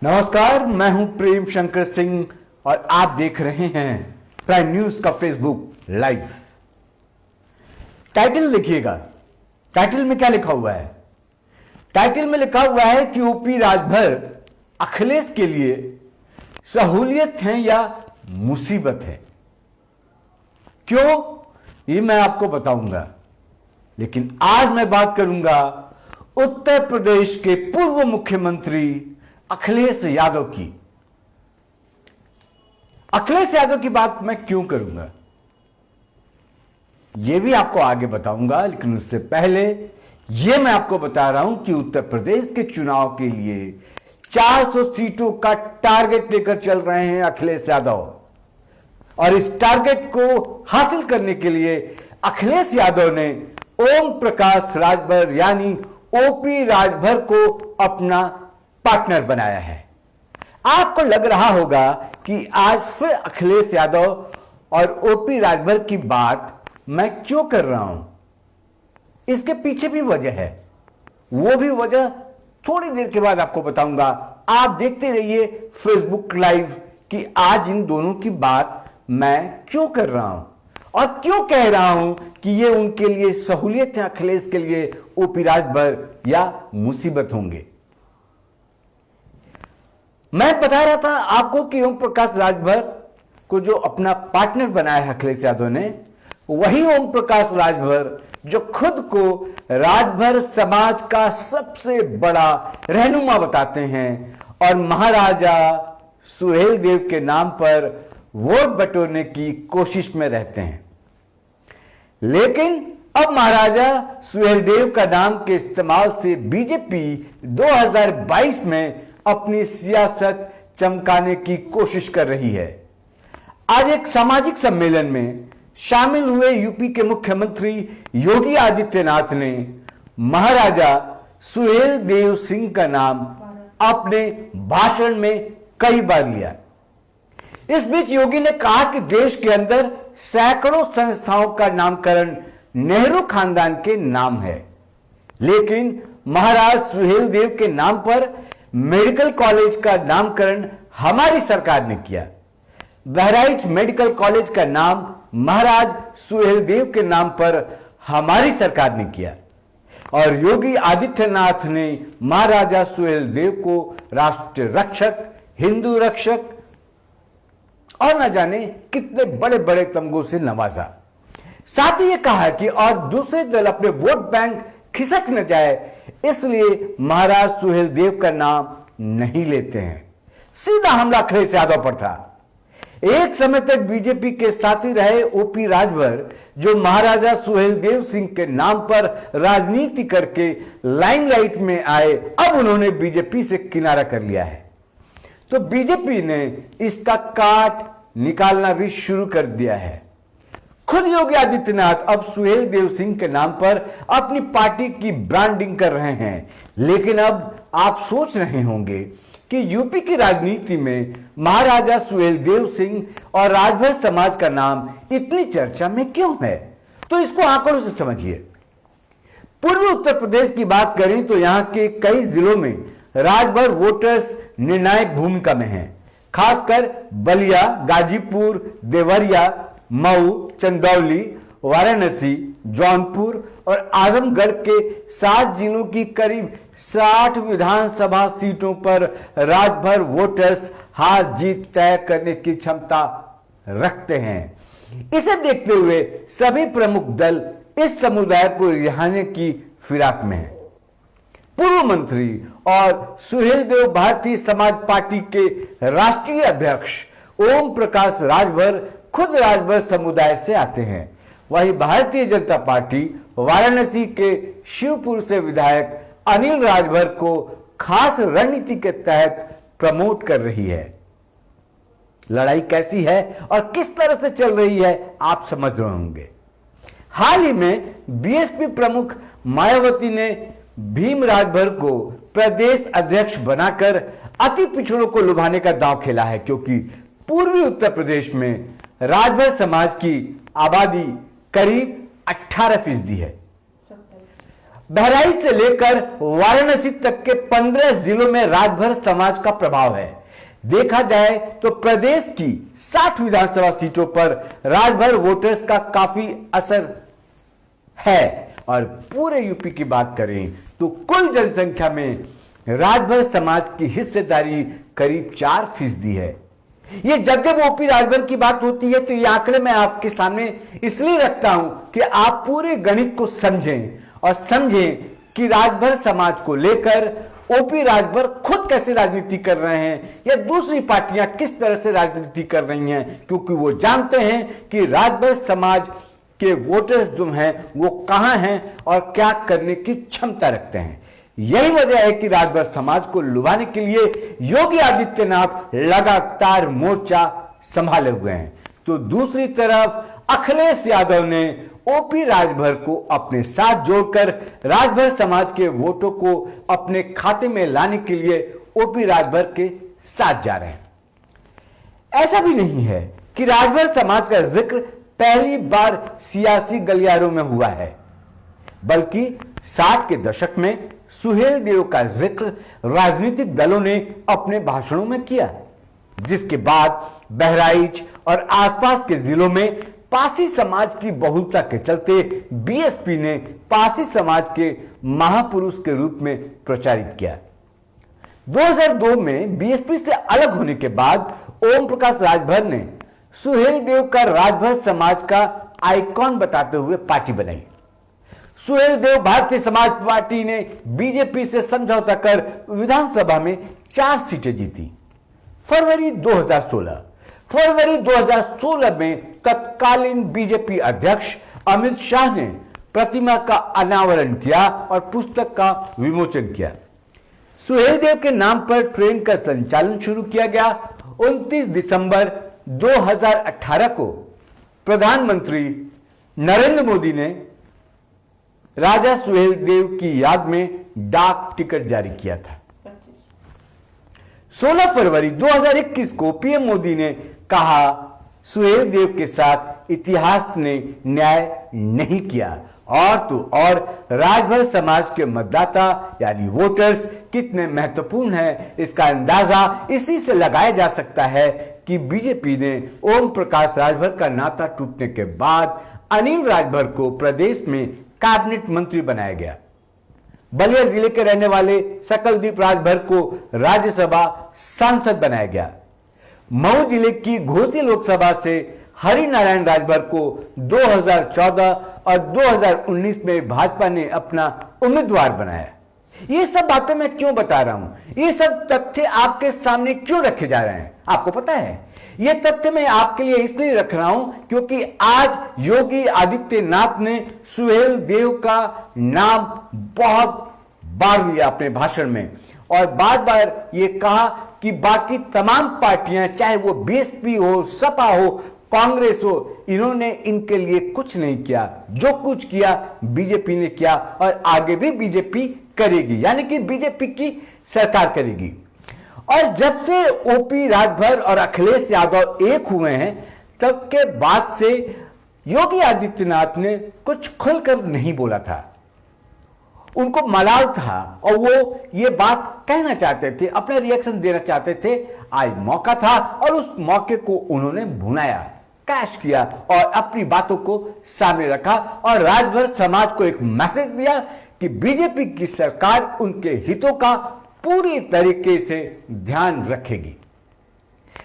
नमस्कार, मैं हूं प्रेम शंकर सिंह और आप देख रहे हैं प्राइम न्यूज का फेसबुक लाइव। टाइटल देखिएगा, टाइटल में क्या लिखा हुआ है। टाइटल में लिखा हुआ है कि ओपी राजभर अखिलेश के लिए सहूलियत है या मुसीबत है। क्यों, ये मैं आपको बताऊंगा, लेकिन आज मैं बात करूंगा उत्तर प्रदेश के पूर्व मुख्यमंत्री अखिलेश यादव की। अखिलेश यादव की बात मैं क्यों करूंगा यह भी आपको आगे बताऊंगा, लेकिन उससे पहले यह मैं आपको बता रहा हूं कि उत्तर प्रदेश के चुनाव के लिए 400 सीटों का टारगेट लेकर चल रहे हैं अखिलेश यादव। और इस टारगेट को हासिल करने के लिए अखिलेश यादव ने ओम प्रकाश राजभर यानी ओपी राजभर को अपना पार्टनर बनाया है। आपको लग रहा होगा कि आज फिर अखिलेश यादव और ओपी राजभर की बात मैं क्यों कर रहा हूं। इसके पीछे भी वजह है, वो भी वजह थोड़ी देर के बाद आपको बताऊंगा। आप देखते रहिए फेसबुक लाइव कि आज इन दोनों की बात मैं क्यों कर रहा हूं और क्यों कह रहा हूं कि ये उनके लिए सहूलियत है, अखिलेश के लिए ओपी राजभर या मुसीबत होंगे। मैं बता रहा था आपको कि ओम प्रकाश राजभर को जो अपना पार्टनर बनाया है अखिलेश यादव ने, वही ओम प्रकाश राजभर जो खुद को राजभर समाज का सबसे बड़ा रहनुमा बताते हैं और महाराजा सुहेलदेव के नाम पर वोट बटोरने की कोशिश में रहते हैं। लेकिन अब महाराजा सुहेलदेव का नाम के इस्तेमाल से बीजेपी 2022 में अपनी सियासत चमकाने की कोशिश कर रही है। आज एक सामाजिक सम्मेलन में शामिल हुए यूपी के मुख्यमंत्री योगी आदित्यनाथ ने महाराजा सुहेलदेव सिंह का नाम अपने भाषण में कई बार लिया। इस बीच योगी ने कहा कि देश के अंदर सैकड़ों संस्थाओं का नामकरण नेहरू खानदान के नाम है, लेकिन महाराज सुहेलदेव के नाम पर मेडिकल कॉलेज का नामकरण हमारी सरकार ने किया। बहराइच मेडिकल कॉलेज का नाम महाराज सुहेलदेव के नाम पर हमारी सरकार ने किया और योगी आदित्यनाथ ने महाराजा सुहेलदेव को राष्ट्र रक्षक, हिंदू रक्षक और न जाने कितने बड़े बड़े तमगों से नवाजा। साथ ही यह कहा कि और दूसरे दल अपने वोट बैंक खिसक न जाए, इसलिए महाराज सुहेलदेव का नाम नहीं लेते हैं। सीधा हमला अखिलेश यादव पर था। एक समय तक बीजेपी के साथी रहे ओपी राजभर, जो महाराजा सुहेलदेव सिंह के नाम पर राजनीति करके लाइमलाइट में आए, अब उन्होंने बीजेपी से किनारा कर लिया है। तो बीजेपी ने इसका काट निकालना भी शुरू कर दिया है। खुद योगी आदित्यनाथ अब सुहेलदेव सिंह के नाम पर अपनी पार्टी की ब्रांडिंग कर रहे हैं। लेकिन अब आप सोच रहे होंगे कि यूपी की राजनीति में महाराजा सुहेलदेव सिंह और राजभर समाज का नाम इतनी चर्चा में क्यों है, तो इसको आंकड़ों से समझिए। पूर्वी उत्तर प्रदेश की बात करें तो यहां के कई जिलों में राजभर वोटर्स निर्णायक भूमिका में हैं। खासकर बलिया, गाजीपुर, देवरिया, मऊ, चंदौली, वाराणसी, जौनपुर और आजमगढ़ के 7 जिलों की करीब 60 विधानसभा सीटों पर राजभर वोटर्स हार जीत तय करने की क्षमता रखते हैं। इसे देखते हुए सभी प्रमुख दल इस समुदाय को रिझाने की फिराक में हैं। पूर्व मंत्री और सुहेलदेव भारतीय समाज पार्टी के राष्ट्रीय अध्यक्ष ओम प्रकाश राजभर खुद राजभर समुदाय से आते हैं। वहीं भारतीय जनता पार्टी वाराणसी के शिवपुर से विधायक अनिल राजभर को खास रणनीति के तहत प्रमोट कर रही है। लड़ाई कैसी है और किस तरह से चल रही है आप समझ रहे होंगे। हाल ही में बीएसपी प्रमुख मायावती ने भीम राजभर को प्रदेश अध्यक्ष बनाकर अति पिछड़ों को लुभाने का दांव खेला है, क्योंकि पूर्वी उत्तर प्रदेश में राजभर समाज की आबादी करीब 18% है। बहराइच से लेकर वाराणसी तक के 15 जिलों में राजभर समाज का प्रभाव है। देखा जाए तो प्रदेश की 60 विधानसभा सीटों पर राजभर वोटर्स का काफी असर है और पूरे यूपी की बात करें तो कुल जनसंख्या में राजभर समाज की हिस्सेदारी करीब 4% है। ये जब ओपी राजभर की बात होती है तो ये आंकड़े मैं आपके सामने इसलिए रखता हूं कि आप पूरे गणित को समझें और समझें कि राजभर समाज को लेकर ओपी राजभर खुद कैसे राजनीति कर रहे हैं या दूसरी पार्टियां किस तरह से राजनीति कर रही हैं, क्योंकि वो जानते हैं कि राजभर समाज के वोटर्स जो हैं वो कहां हैं और क्या करने की क्षमता रखते हैं। यही वजह है कि राजभर समाज को लुभाने के लिए योगी आदित्यनाथ लगातार मोर्चा संभाले हुए हैं। तो दूसरी तरफ अखिलेश यादव ने ओपी राजभर को अपने साथ जोड़कर राजभर समाज के वोटों को अपने खाते में लाने के लिए ओपी राजभर के साथ जा रहे हैं। ऐसा भी नहीं है कि राजभर समाज का जिक्र पहली बार सियासी गलियारों में हुआ है, बल्कि 60 के दशक में सुहेल देव का जिक्र राजनीतिक दलों ने अपने भाषणों में किया, जिसके बाद बहराइच और आसपास के जिलों में पासी समाज की बहुलता के चलते बीएसपी ने पासी समाज के महापुरुष के रूप में प्रचारित किया। 2002 में बीएसपी से अलग होने के बाद ओम प्रकाश राजभर ने सुहेल देव का राजभर समाज का आइकॉन बताते हुए पार्टी बनाई। सुहेल देव भारतीय समाज पार्टी ने बीजेपी से समझौता कर विधानसभा में 4 सीटें जीती। फरवरी 2016 में तत्कालीन बीजेपी अध्यक्ष अमित शाह ने प्रतिमा का अनावरण किया और पुस्तक का विमोचन किया। सुहेल देव के नाम पर ट्रेन का संचालन शुरू किया गया। 29 दिसंबर 2018 को प्रधानमंत्री नरेंद्र मोदी ने राजा सुहेल देव की याद में डाक टिकट जारी किया था। 16 फरवरी 2021 को पीएम मोदी ने कहा, सुहेल देव के साथ इतिहास ने न्याय नहीं किया। और तो और राजभर समाज के मतदाता यानी वोटर्स कितने महत्वपूर्ण हैं, इसका अंदाजा इसी से लगाया जा सकता है कि बीजेपी ने ओम प्रकाश राजभर का नाता टूटने के बाद अनिल राजभर को प्रदेश में कैबिनेट मंत्री बनाया गया। बलिया जिले के रहने वाले सकलदीप राजभर को राज्यसभा सांसद बनाया गया। मऊ जिले की घोसी लोकसभा से हरिनारायण राजभर को 2014 और 2019 में भाजपा ने अपना उम्मीदवार बनाया। ये सब बातें मैं क्यों बता रहा हूं, ये सब तथ्य आपके सामने क्यों रखे जा रहे हैं, आपको पता है? ये तथ्य मैं आपके लिए इसलिए रख रहा हूं क्योंकि आज योगी आदित्यनाथ ने सुहेल देव का नाम बहुत बार लिया अपने भाषण में और बार बार ये कहा कि बाकी तमाम पार्टियां, चाहे वो बीएसपी हो, सपा हो, कांग्रेस हो, इन्होंने इनके लिए कुछ नहीं किया। जो कुछ किया बीजेपी ने किया और आगे भी बीजेपी करेगी, यानी कि बीजेपी की सरकार करेगी। और जब से ओपी राजभर और अखिलेश यादव एक हुए हैं तब के बाद से योगी आदित्यनाथ ने कुछ खुलकर नहीं बोला था। उनको मलाल था और वो ये बात कहना चाहते थे, अपना रिएक्शन देना चाहते थे। आज मौका था और उस मौके को उन्होंने भुनाया, कैश किया और अपनी बातों को सामने रखा और राजभर समाज को एक मैसेज दिया कि बीजेपी की सरकार उनके हितों का पूरी तरीके से ध्यान रखेगी।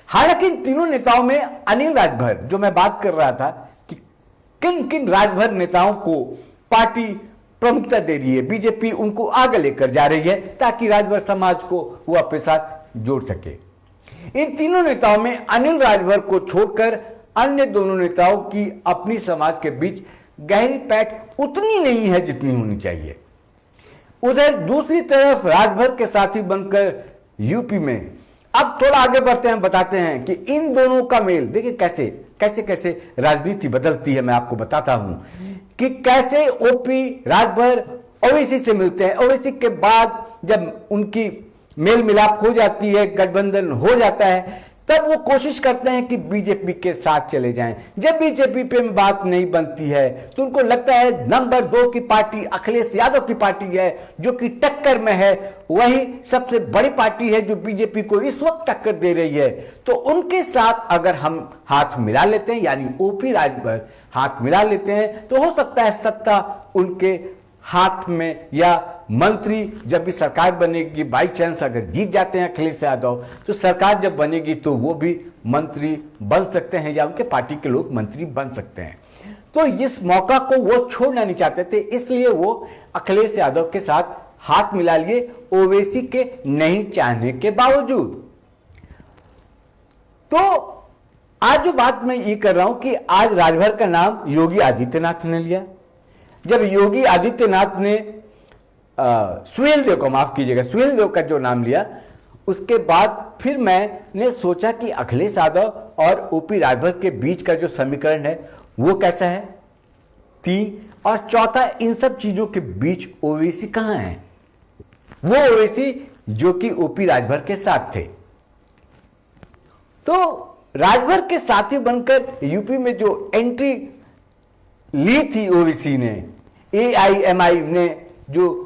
हालांकि इन तीनों नेताओं में अनिल राजभर, जो मैं बात कर रहा था कि किन किन राजभर नेताओं को पार्टी प्रमुखता दे रही है, बीजेपी उनको आगे लेकर जा रही है ताकि राजभर समाज को वो अपने साथ जोड़ सके। इन तीनों नेताओं में अनिल राजभर को छोड़कर अन्य दोनों नेताओं की अपनी समाज के बीच गहरी पैठ उतनी नहीं है जितनी होनी चाहिए। उधर दूसरी तरफ राजभर के साथी बनकर यूपी में, अब थोड़ा आगे बढ़ते हैं, बताते हैं कि इन दोनों का मेल देखिए कैसे कैसे कैसे राजनीति बदलती है। मैं आपको बताता हूं कि कैसे ओपी राजभर ओवैसी से मिलते हैं। ओवैसी के बाद जब उनकी मेल मिलाप हो जाती है, गठबंधन हो जाता है, तब वो कोशिश करते हैं कि बीजेपी के साथ चले जाएं। जब बीजेपी पे बात नहीं बनती है तो उनको लगता है नंबर 2 की पार्टी अखिलेश यादव की पार्टी है जो कि टक्कर में है, वही सबसे बड़ी पार्टी है जो बीजेपी को इस वक्त टक्कर दे रही है। तो उनके साथ अगर हम हाथ मिला लेते हैं, यानी ओपी राजभर हाथ मिला लेते हैं, तो हो सकता है सत्ता उनके हाथ में, या मंत्री जब भी सरकार बनेगी, बाई चांस अगर जीत जाते हैं अखिलेश यादव, तो सरकार जब बनेगी तो वो भी मंत्री बन सकते हैं या उनके पार्टी के लोग मंत्री बन सकते हैं। तो इस मौका को वो छोड़ना नहीं चाहते थे, इसलिए वो अखिलेश यादव के साथ हाथ मिला लिए, ओवैसी के नहीं चाहने के बावजूद। तो आज जो बात मैं ये कर रहा हूं कि आज राजभर का नाम योगी आदित्यनाथ ने लिया। जब योगी आदित्यनाथ ने सुहेल देव को, माफ कीजिएगा, सुहेल देव का जो नाम लिया, उसके बाद फिर मैंने सोचा कि अखिलेश यादव और ओपी राजभर के बीच का जो समीकरण है वो कैसा है, 3, और चौथा, इन सब चीजों के बीच ओवैसी कहां है, वो ओवैसी जो कि ओपी राजभर के साथ थे। तो राजभर के साथी बनकर यूपी में जो एंट्री ली थी ओवैसी ने, एआईएमआई ने जो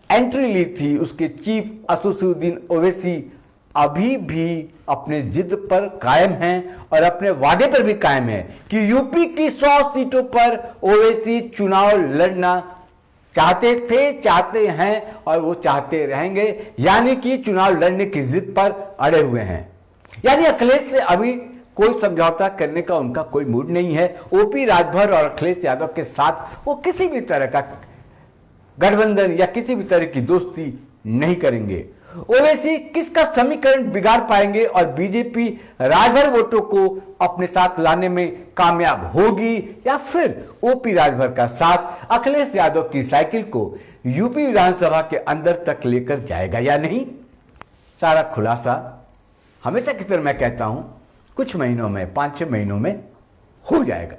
एंट्री ली थी, उसके चीफ असदुद्दीन ओवैसी अभी भी अपने जिद पर कायम हैं और अपने वादे पर भी कायम है कि यूपी की 100 सीटों पर ओवैसी चुनाव लड़ना चाहते थे, चाहते हैं और वो चाहते रहेंगे, यानी कि चुनाव लड़ने की जिद पर अड़े हुए हैं। यानी अखिलेश से अभी कोई समझौता करने का उनका कोई मूड नहीं है। ओपी राजभर और अखिलेश यादव के साथ वो किसी भी तरह का गठबंधन या किसी भी तरह की दोस्ती नहीं करेंगे। ओवैसी किसका समीकरण बिगाड़ पाएंगे और बीजेपी राजभर वोटों को अपने साथ लाने में कामयाब होगी, या फिर ओपी राजभर का साथ अखिलेश यादव की साइकिल को यूपी विधानसभा के अंदर तक लेकर जाएगा या नहीं, सारा खुलासा हमेशा की तरह मैं कहता हूं कुछ महीनों में, 5-6 महीनों में हो जाएगा।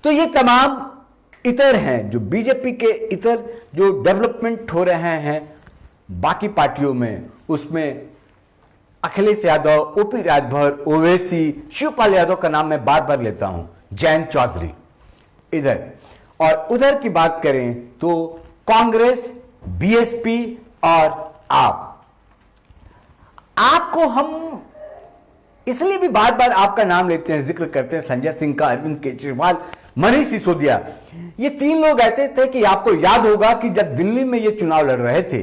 तो ये तमाम इतर हैं जो बीजेपी के इतर जो डेवलपमेंट हो रहे हैं बाकी पार्टियों में, उसमें अखिलेश यादव, ओपी राजभर, ओवैसी, शिवपाल यादव का नाम मैं बार बार लेता हूं, जयंत चौधरी इधर, और उधर की बात करें तो कांग्रेस, बीएसपी और आपको हम इसलिए भी बार बार आपका नाम लेते हैं, जिक्र करते हैं, संजय सिंह का, अरविंद केजरीवाल, मनीष सिसोदिया। ये 3 लोग ऐसे थे कि आपको याद होगा कि जब दिल्ली में ये चुनाव लड़ रहे थे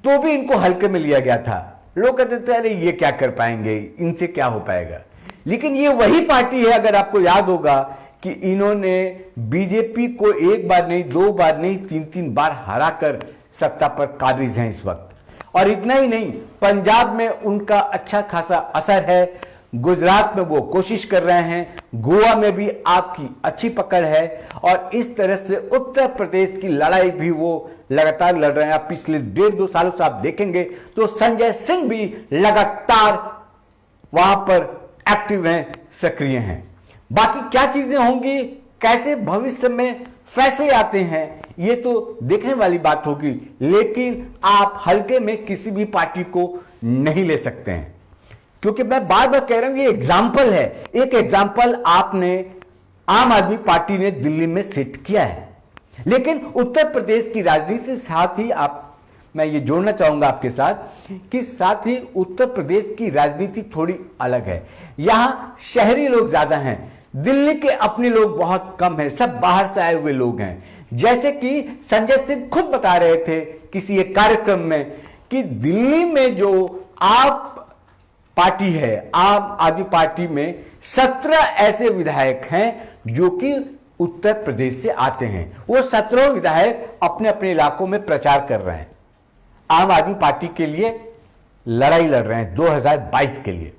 तो भी इनको हल्के में लिया गया था। लोग कहते थे अरे ये क्या कर पाएंगे, इनसे क्या हो पाएगा। लेकिन ये वही पार्टी है, अगर आपको याद होगा, कि इन्होंने बीजेपी को 1 बार नहीं, 2 बार नहीं, 3-3 बार हराकर सत्ता पर काबिज हैं इस वक्त। और इतना ही नहीं, पंजाब में उनका अच्छा खासा असर है, गुजरात में वो कोशिश कर रहे हैं, गोवा में भी आपकी अच्छी पकड़ है, और इस तरह से उत्तर प्रदेश की लड़ाई भी वो लगातार लड़ रहे हैं। आप पिछले 1.5-2 सालों से आप देखेंगे तो संजय सिंह भी लगातार वहां पर एक्टिव हैं, सक्रिय हैं। बाकी क्या चीजें होंगी, कैसे भविष्य में फैसले आते हैं, ये तो देखने वाली बात होगी, लेकिन आप हल्के में किसी भी पार्टी को नहीं ले सकते हैं, क्योंकि मैं बार बार कह रहा हूं ये एग्जाम्पल है। एक एग्जाम्पल आपने आम आदमी पार्टी ने दिल्ली में सेट किया है, लेकिन उत्तर प्रदेश की राजनीति साथ ही मैं ये जोड़ना चाहूंगा आपके साथ कि साथ ही उत्तर प्रदेश की राजनीति थोड़ी अलग है। यहां शहरी लोग ज्यादा हैं, दिल्ली के अपने लोग बहुत कम हैं, सब बाहर से आए हुए लोग हैं। जैसे कि संजय सिंह खुद बता रहे थे किसी एक कार्यक्रम में कि दिल्ली में जो आप पार्टी है, आम आदमी पार्टी में 17 ऐसे विधायक हैं जो कि उत्तर प्रदेश से आते हैं। वो 17 विधायक अपने अपने इलाकों में प्रचार कर रहे हैं, आम आदमी पार्टी के लिए लड़ाई लड़ रहे हैं 2022 के लिए।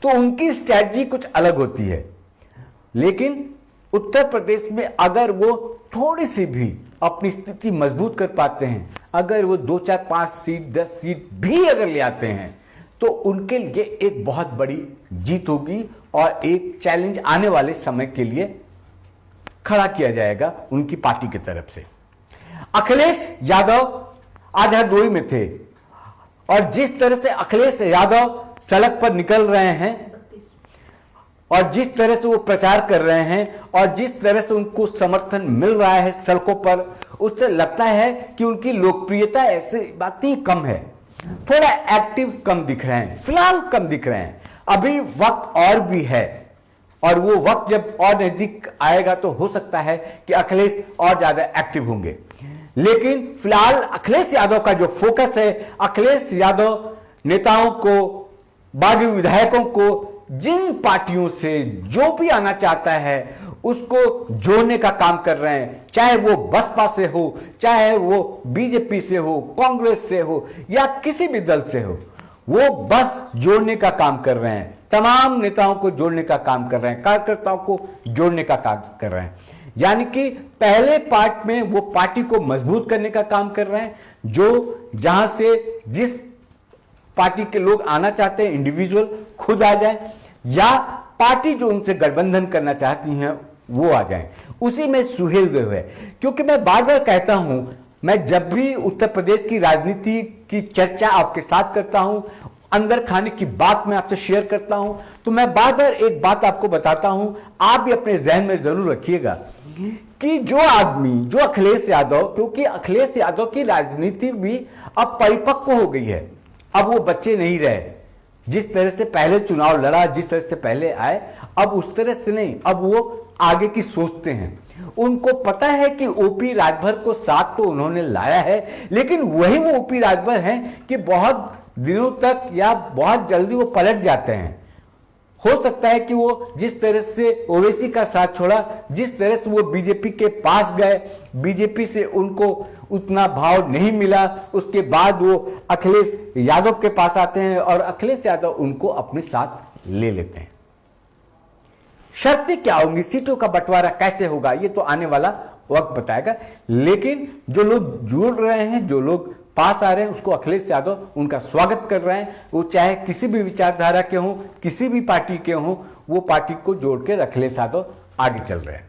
तो उनकी स्ट्रैटेजी कुछ अलग होती है, लेकिन उत्तर प्रदेश में अगर वो थोड़ी सी भी अपनी स्थिति मजबूत कर पाते हैं, अगर वो 2, 4, 5 सीट, 10 सीट भी अगर ले आते हैं, तो उनके लिए एक बहुत बड़ी जीत होगी और एक चैलेंज आने वाले समय के लिए खड़ा किया जाएगा उनकी पार्टी की तरफ से। अखिलेश यादव आज हरदोई में थे, और जिस तरह से अखिलेश यादव सड़क पर निकल रहे हैं और जिस तरह से वो प्रचार कर रहे हैं और जिस तरह से उनको समर्थन मिल रहा है सड़कों पर, उससे लगता है कि उनकी लोकप्रियता ऐसी बात ही कम है, थोड़ा एक्टिव कम दिख रहे हैं, फिलहाल कम दिख रहे हैं। अभी वक्त और भी है और वो वक्त जब और नजदीक आएगा तो हो सकता है कि अखिलेश और ज्यादा एक्टिव होंगे। लेकिन फिलहाल अखिलेश यादव का जो फोकस है, अखिलेश यादव नेताओं को, बागी विधायकों को, जिन पार्टियों से जो भी आना चाहता है उसको जोड़ने का काम कर रहे हैं, चाहे वो बसपा से हो, चाहे वो बीजेपी से हो, कांग्रेस से हो या किसी भी दल से हो, वो बस जोड़ने का काम कर रहे हैं। तमाम नेताओं को जोड़ने का काम कर रहे हैं, कार्यकर्ताओं को जोड़ने का काम कर रहे हैं। यानी कि पहले पार्ट में वो पार्टी को मजबूत करने का काम कर रहे हैं, जो जहां से जिस पार्टी के लोग आना चाहते हैं इंडिविजुअल खुद आ जाए या पार्टी जो उनसे गठबंधन करना चाहती हैं वो आ जाए, उसी में सुहेल हुए। क्योंकि मैं बार बार कहता हूं, मैं जब भी उत्तर प्रदेश की राजनीति की चर्चा आपके साथ करता हूं, अंदर खाने की बात मैं आपसे शेयर करता हूं, तो मैं बार बार एक बात आपको बताता हूं, आप भी अपने जहन में जरूर रखिएगा कि जो आदमी, जो अखिलेश यादव, क्योंकि अखिलेश यादव की राजनीति भी अब परिपक्व हो गई है, अब वो बच्चे नहीं रहे। जिस तरह से पहले चुनाव लड़ा, जिस तरह से पहले आए, अब उस तरह से नहीं, अब वो आगे की सोचते हैं। उनको पता है कि ओपी राजभर को साथ तो उन्होंने लाया है, लेकिन वही वो ओपी राजभर हैं कि बहुत दिनों तक या बहुत जल्दी वो पलट जाते हैं। हो सकता है कि वो जिस तरह से ओवैसी का साथ छोड़ा, जिस तरह से वो बीजेपी के पास गए, बीजेपी से उनको उतना भाव नहीं मिला, उसके बाद वो अखिलेश यादव के पास आते हैं और अखिलेश यादव उनको अपने साथ ले लेते हैं। शर्तें क्या होंगी, सीटों का बंटवारा कैसे होगा, ये तो आने वाला वक्त बताएगा। लेकिन जो लोग जुड़ रहे हैं, जो लोग पास आ रहे हैं, उसको अखिलेश यादव उनका स्वागत कर रहे हैं। वो चाहे किसी भी विचारधारा के हों, किसी भी पार्टी के हों, वो पार्टी को जोड़ के अखिलेश यादव आगे चल रहे हैं।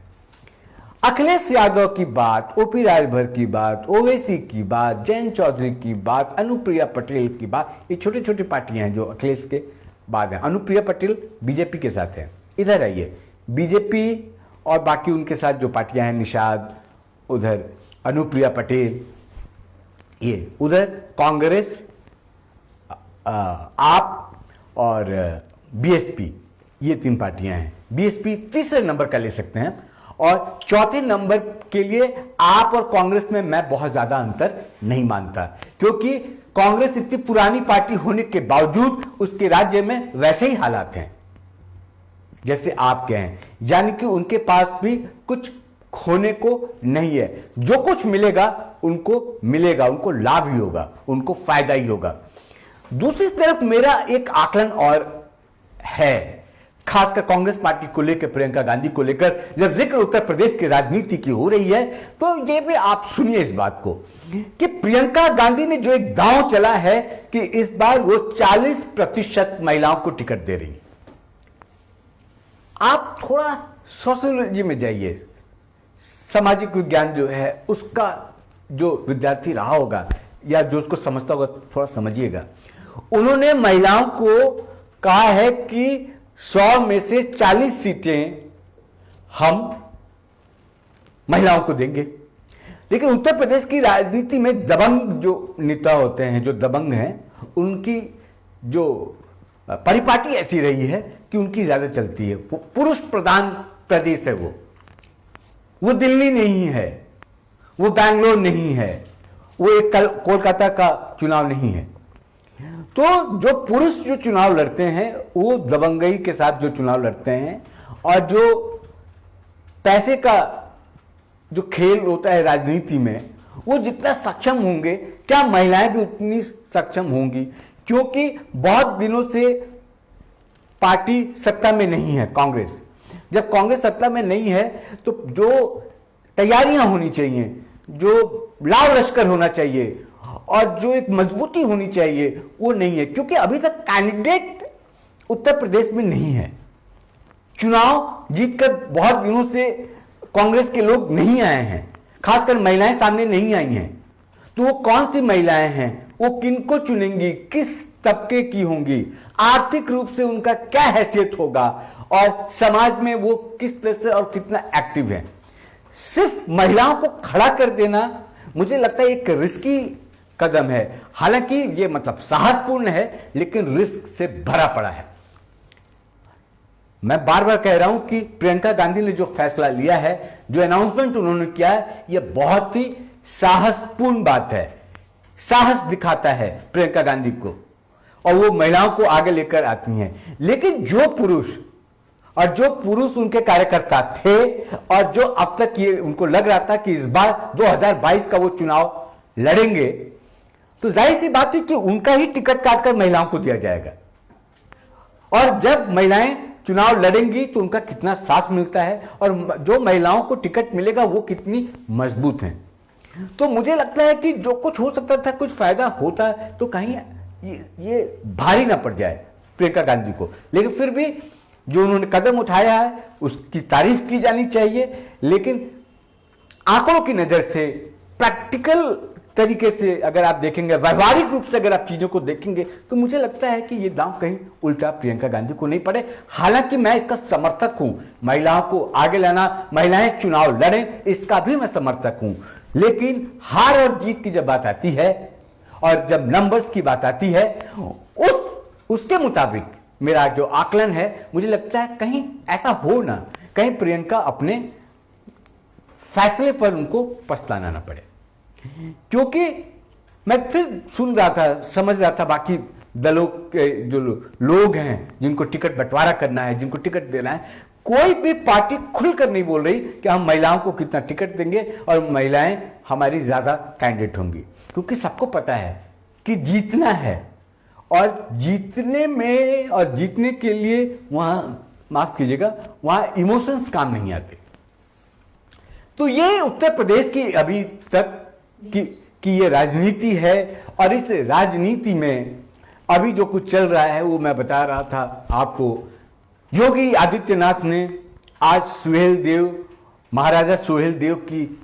अखिलेश यादव की बात, ओपी राजभर की बात, ओवैसी की बात, जयंत चौधरी की बात, अनुप्रिया पटेल की बात, ये छोटी छोटी पार्टियां हैं जो अखिलेश के बाद हैं। अनुप्रिया पटेल बीजेपी के साथ है। इधर आइए, बीजेपी और बाकी उनके साथ जो पार्टियां हैं, निषाद, उधर अनुप्रिया पटेल, ये उधर कांग्रेस, आप और बीएसपी, ये तीन पार्टियां हैं। बीएसपी तीसरे नंबर का ले सकते हैं और चौथे नंबर के लिए आप और कांग्रेस में मैं बहुत ज्यादा अंतर नहीं मानता, क्योंकि कांग्रेस इतनी पुरानी पार्टी होने के बावजूद उसके राज्य में वैसे ही हालात हैं जैसे आपके हैं। यानी कि उनके पास भी कुछ खोने को नहीं है, जो कुछ मिलेगा उनको मिलेगा, उनको लाभ ही होगा, उनको फायदा ही होगा। दूसरी तरफ मेरा एक आकलन और है, खासकर कांग्रेस पार्टी को लेकर, प्रियंका गांधी को लेकर, जब जिक्र उत्तर प्रदेश की राजनीति की हो रही है, तो ये भी आप सुनिए इस बात को कि प्रियंका गांधी ने जो एक दांव चला है कि इस बार वो 40% महिलाओं को टिकट दे रही। आप थोड़ा सोशियोलॉजी में जाइए, सामाजिक विज्ञान जो है उसका जो विद्यार्थी रहा होगा या जो उसको समझता होगा, थोड़ा समझिएगा। उन्होंने महिलाओं को कहा है कि 100 में से 40 सीटें हम महिलाओं को देंगे। लेकिन उत्तर प्रदेश की राजनीति में दबंग जो नेता होते हैं, जो दबंग हैं, उनकी जो परिपाटी ऐसी रही है कि उनकी ज्यादा चलती है। वो पुरुष प्रधान प्रदेश है, वो दिल्ली नहीं है, वो बैंगलोर नहीं है, वो एक कोलकाता का चुनाव नहीं है। तो जो पुरुष जो चुनाव लड़ते हैं वो दबंगई के साथ जो चुनाव लड़ते हैं, और जो पैसे का जो खेल होता है राजनीति में, वो जितना सक्षम होंगे, क्या महिलाएं भी उतनी सक्षम होंगी? क्योंकि बहुत दिनों से पार्टी सत्ता में नहीं है कांग्रेस। जब कांग्रेस सत्ता में नहीं है तो जो तैयारियां होनी चाहिए, जो लाव लश्कर होना चाहिए और जो एक मजबूती होनी चाहिए, वो नहीं है। क्योंकि अभी तक कैंडिडेट उत्तर प्रदेश में नहीं है। चुनाव जीतकर बहुत दिनों से कांग्रेस के लोग नहीं आए हैं, खासकर महिलाएं सामने नहीं आई हैं। तो वो कौन सी महिलाएं हैं? वो किनको चुनेंगी, किस तबके की होंगी, आर्थिक रूप से उनका क्या हैसियत होगा और समाज में वो किस तरह से और कितना एक्टिव है। सिर्फ महिलाओं को खड़ा कर देना मुझे लगता है एक रिस्की कदम है। हालांकि ये मतलब साहसपूर्ण है, लेकिन रिस्क से भरा पड़ा है। मैं बार बार कह रहा हूं कि प्रियंका गांधी ने जो फैसला लिया है, जो अनाउंसमेंट उन्होंने किया है, यह बहुत ही साहसपूर्ण बात है। साहस दिखाता है प्रियंका गांधी को और वो महिलाओं को आगे लेकर आती हैं। लेकिन जो पुरुष उनके कार्यकर्ता थे और जो अब तक ये उनको लग रहा था कि इस बार 2022 का वो चुनाव लड़ेंगे, तो जाहिर सी बात है कि उनका ही टिकट काटकर महिलाओं को दिया जाएगा। और जब महिलाएं चुनाव लड़ेंगी तो उनका कितना साथ मिलता है और जो महिलाओं को टिकट मिलेगा वो कितनी मजबूत हैं। तो मुझे लगता है कि जो कुछ हो सकता था, कुछ फायदा होता तो कहीं ये भारी ना पड़ जाए प्रियंका गांधी को। लेकिन फिर भी जो उन्होंने कदम उठाया है उसकी तारीफ की जानी चाहिए। लेकिन आंकड़ों की नजर से, प्रैक्टिकल तरीके से अगर आप देखेंगे, व्यवहारिक रूप से अगर आप चीजों को देखेंगे, तो मुझे लगता है कि ये दांव कहीं उल्टा प्रियंका गांधी को नहीं पड़े। हालांकि मैं इसका समर्थक हूं, महिलाओं को आगे लाना, महिलाएं चुनाव लड़ें, इसका भी मैं समर्थक हूं। लेकिन हार और जीत की जब बात आती है और जब नंबर्स की बात आती है, उसके मुताबिक मेरा जो आकलन है, मुझे लगता है कहीं ऐसा हो ना, कहीं प्रियंका अपने फैसले पर उनको पछताना ना पड़े। क्योंकि मैं फिर सुन रहा था, समझ रहा था बाकी दलों के जो लोग हैं जिनको टिकट बंटवारा करना है, जिनको टिकट देना है, कोई भी पार्टी खुलकर नहीं बोल रही कि हम महिलाओं को कितना टिकट देंगे और महिलाएं हमारी ज्यादा कैंडिडेट होंगी। क्योंकि सबको पता है कि जीतना है और जीतने में और जीतने के लिए वहां, माफ कीजिएगा, वहां इमोशंस काम नहीं आते। तो ये उत्तर प्रदेश की अभी तक कि ये राजनीति है और इस राजनीति में अभी जो कुछ चल रहा है वो मैं बता रहा था आपको। योगी आदित्यनाथ ने आज महाराजा सुहेलदेव की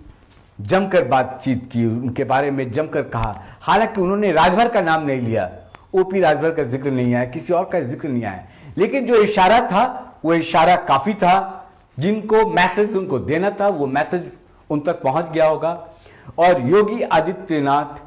जमकर बातचीत की, उनके बारे में जमकर कहा। हालांकि उन्होंने राजभर का नाम नहीं लिया, ओपी राजभर का जिक्र नहीं आया, किसी और का जिक्र नहीं आया, लेकिन जो इशारा था वो इशारा काफी था। जिनको मैसेज उनको देना था वो मैसेज उन तक पहुंच गया होगा। और योगी आदित्यनाथ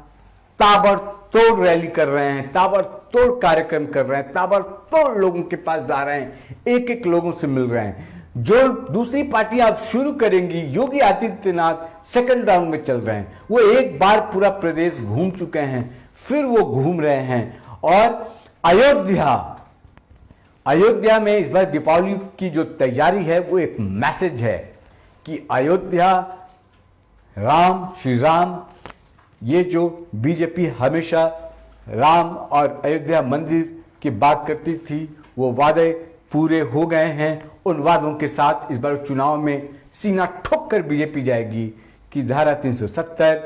ताबड़तोड़ रैली कर रहे हैं, ताबड़तोड़ कार्यक्रम कर रहे हैं, ताबड़तोड़ लोगों के पास जा रहे हैं, एक एक लोगों से मिल रहे हैं। जो दूसरी पार्टी आप शुरू करेंगी, योगी आदित्यनाथ सेकंड राउंड में चल रहे हैं। वो एक बार पूरा प्रदेश घूम चुके हैं, फिर वो घूम रहे हैं। और अयोध्या में इस बार दीपावली की जो तैयारी है वो एक मैसेज है कि अयोध्या, राम, श्री राम, ये जो बीजेपी हमेशा राम और अयोध्या मंदिर की बात करती थी, वो वादे पूरे हो गए हैं। उन वादों के साथ इस बार चुनाव में सीना ठोक कर बीजेपी जाएगी कि धारा 370,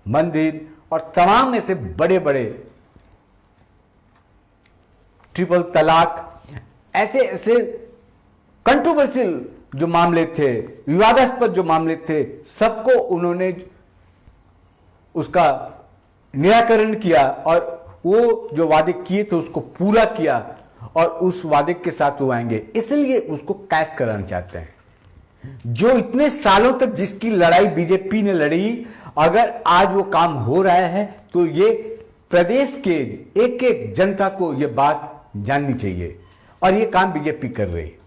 मंदिर और तमाम में से बड़े बड़े ट्रिपल तलाक, ऐसे कंट्रोवर्शियल जो मामले थे, विवादास्पद जो मामले थे, सबको उन्होंने उसका निराकरण किया और वो जो वादे किए थे उसको पूरा किया और उस वादे के साथ वो आएंगे। इसलिए उसको कैश कराना चाहते हैं। जो इतने सालों तक जिसकी लड़ाई बीजेपी ने लड़ी, अगर आज वो काम हो रहा है तो ये प्रदेश के एक एक जनता को ये बात जाननी चाहिए और ये काम बीजेपी कर रही है।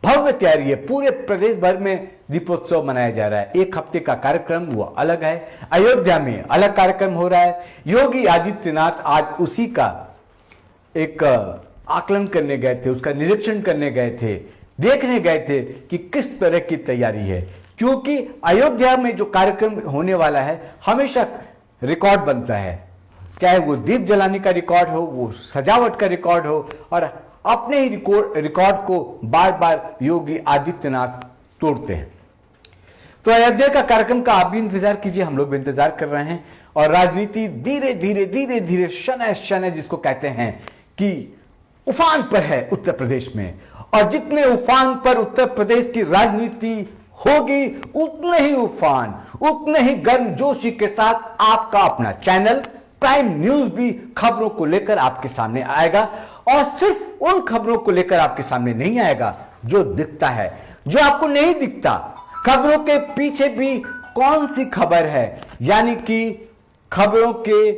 भव्य तैयारी है, पूरे प्रदेश भर में दीपोत्सव मनाया जा रहा है। एक हफ्ते का कार्यक्रम वो अलग है, अयोध्या में अलग कार्यक्रम हो रहा है। योगी आदित्यनाथ आज उसी का एक आकलन करने गए थे, उसका निरीक्षण करने गए थे, देखने गए थे कि किस तरह की तैयारी है। क्योंकि अयोध्या में जो कार्यक्रम होने वाला है हमेशा रिकॉर्ड बनता है, चाहे वो दीप जलाने का रिकॉर्ड हो, वो सजावट का रिकॉर्ड हो, और अपने ही रिकॉर्ड को बार बार योगी आदित्यनाथ तोड़ते हैं। तो अयोध्या का कार्यक्रम का आप भी इंतजार कीजिए, हम लोग भी इंतजार कर रहे हैं। और राजनीति धीरे धीरे शनय शनय जिसको कहते हैं कि उफान पर है उत्तर प्रदेश में। और जितने उफान पर उत्तर प्रदेश की राजनीति होगी, उतने ही उफान, उतने ही गर्मजोशी के साथ आपका अपना चैनल प्राइम न्यूज भी खबरों को लेकर आपके सामने आएगा, और सिर्फ उन खबरों को लेकर आपके सामने नहीं आएगा जो दिखता है, जो आपको नहीं दिखता। खबरों के पीछे भी कौन सी खबर है, यानी कि खबरों के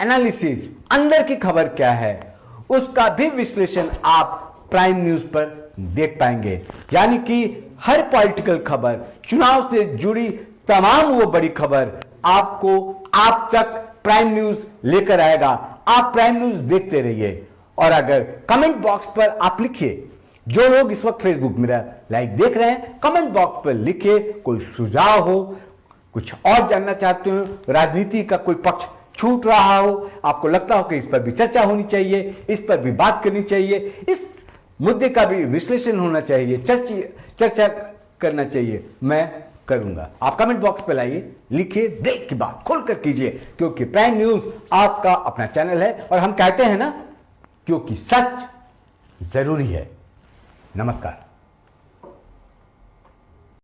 एनालिसिस, अंदर की खबर क्या है, उसका भी विश्लेषण आप प्राइम न्यूज पर देख पाएंगे। यानी कि हर पॉलिटिकल खबर, चुनाव से जुड़ी तमाम वो बड़ी खबर आपको आप तक प्राइम न्यूज लेकर आएगा। आप प्राइम न्यूज देखते रहिए। और अगर कमेंट बॉक्स पर आप लिखिए, जो लोग इस वक्त फेसबुक मेरा लाइव देख रहे हैं, कमेंट बॉक्स पर लिखिए कोई सुझाव हो, कुछ और जानना चाहते हो, राजनीति का कोई पक्ष छूट रहा हो, आपको लगता हो कि इस पर भी चर्चा होनी चाहिए, इस पर भी बात करनी चाहिए, इस मुद्दे का भी विश्लेषण होना चाहिए, चर्चा करना चाहिए, मैं करूंगा। आप कमेंट बॉक्स पे लाइए, लिखिए, दिल की बात खोलकर कीजिए, क्योंकि प्राइम न्यूज आपका अपना चैनल है और हम कहते हैं ना, क्योंकि सच जरूरी है। नमस्कार।